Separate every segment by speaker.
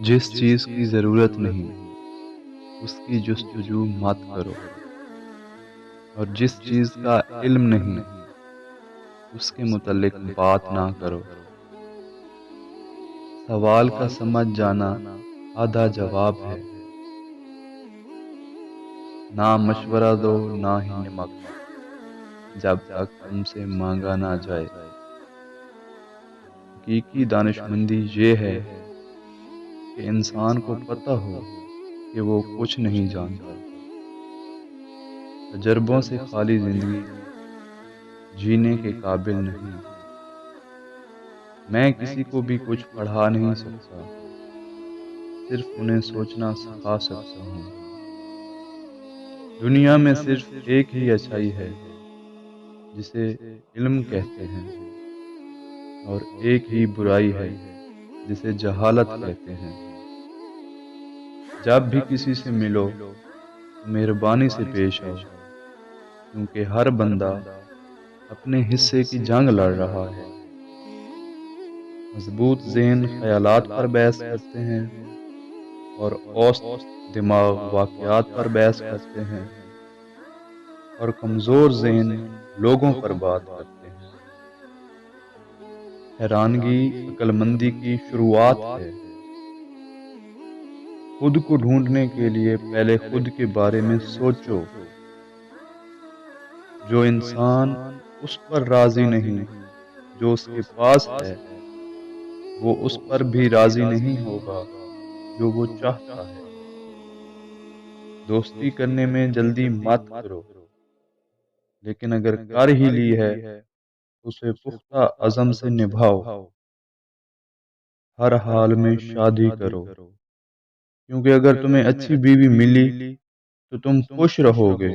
Speaker 1: جس چیز کی ضرورت نہیں اس کی جستجو مت کرو، اور جس چیز کا علم نہیں اس کے متعلق بات نہ کرو۔ سوال کا سمجھ جانا آدھا جواب ہے، نہ مشورہ دو نہ ہی نمک، جب تک تم سے مانگا نہ جائے۔ حقیقی دانشمندی یہ ہے کہ انسان کو پتہ ہو کہ وہ کچھ نہیں جانتا۔ تجربوں سے خالی زندگی جینے کے قابل نہیں۔ میں کسی کو بھی کچھ پڑھا نہیں سکتا، صرف انہیں سوچنا سکھا سکتا ہوں۔ دنیا میں صرف ایک ہی اچھائی ہے جسے علم کہتے ہیں، اور ایک ہی برائی ہے جسے جہالت کہتے ہیں۔ جب بھی کسی سے ملو تو مہربانی سے پیش آؤ، کیونکہ ہر بندہ اپنے حصے کی جنگ لڑ رہا ہے۔ مضبوط ذہن خیالات پر بحث کرتے ہیں، اور اوسط دماغ واقعات پر بحث کرتے ہیں، اور کمزور ذہن لوگوں پر بات کرتے ہیں۔ حیرانگی عقل مندی کی شروعات ہے۔ خود کو ڈھونڈنے کے لیے پہلے خود کے بارے میں سوچو۔ جو انسان اس پر راضی نہیں جو اس کے پاس ہے، وہ اس پر بھی راضی نہیں ہوگا جو وہ چاہتا ہے۔ دوستی کرنے میں جلدی مت کرو، لیکن اگر کر ہی لی ہے اسے پختہ عزم سے نبھاؤ۔ ہر حال میں شادی کرو، کیونکہ اگر تمہیں اچھی بیوی ملی تو تم خوش رہو گے،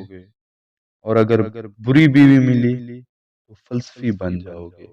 Speaker 1: اور اگر بری بیوی ملی تو فلسفی بن جاؤ گے۔